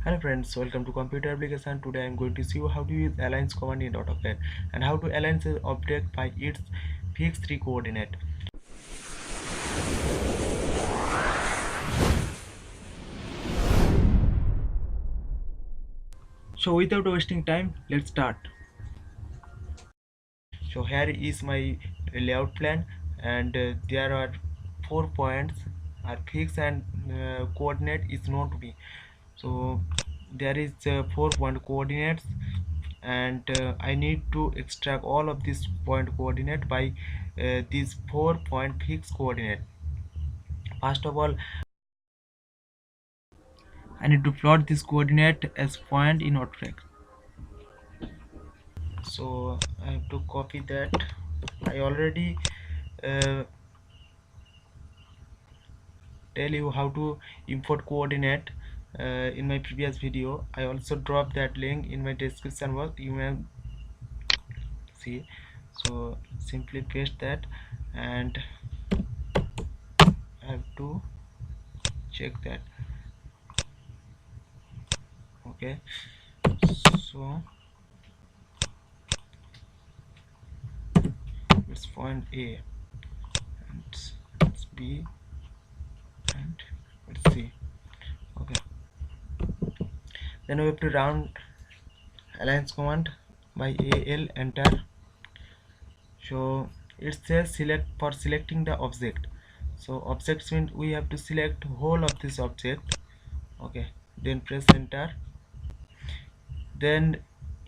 Hello friends, welcome to computer application. Today I am going to show you how to use align command in Autocad and how to align the object by its fixed coordinate. So without wasting time, let's start. So here is my layout plan, and there are 4 points are fixed and coordinate is known to me. So there is 4 point coordinates, and I need to extract all of these point coordinate by these 4 point fixed coordinate. First of all, I need to plot this coordinate as point in Autocad. So I have to copy that. I already uh, tell you how to import coordinate in my previous video. I also drop that link in my description box, you may see. So simply paste that, and I have to check that. Okay, so it's point A, and it's B, and it's C. Okay, then we have to run align command by AL enter. So it says select for selecting the object. So objects means we have to select whole of this object. Okay, then press enter. Then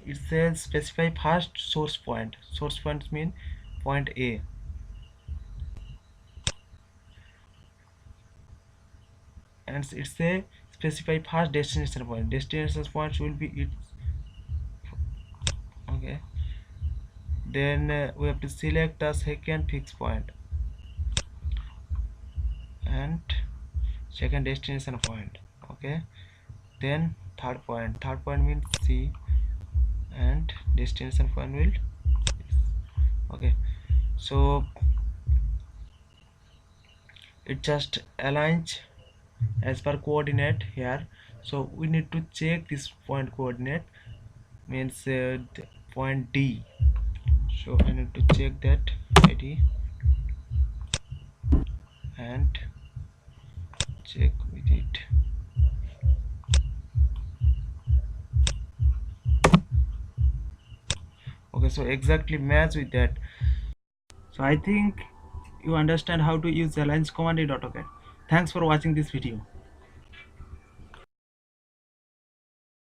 it says specify first source point. Source point means point A, and it says specify first destination point. Destination points will be it. Okay, then we have to select the second fixed point and second destination point. Okay, then third point means C, and destination point will. Okay, so it just aligns as per coordinate here. So we need to check this point coordinate means point D. So I need to check that ID and check with it. Okay, so exactly match with that. So I think you understand how to use the align command in AutoCAD. Thanks for watching this video.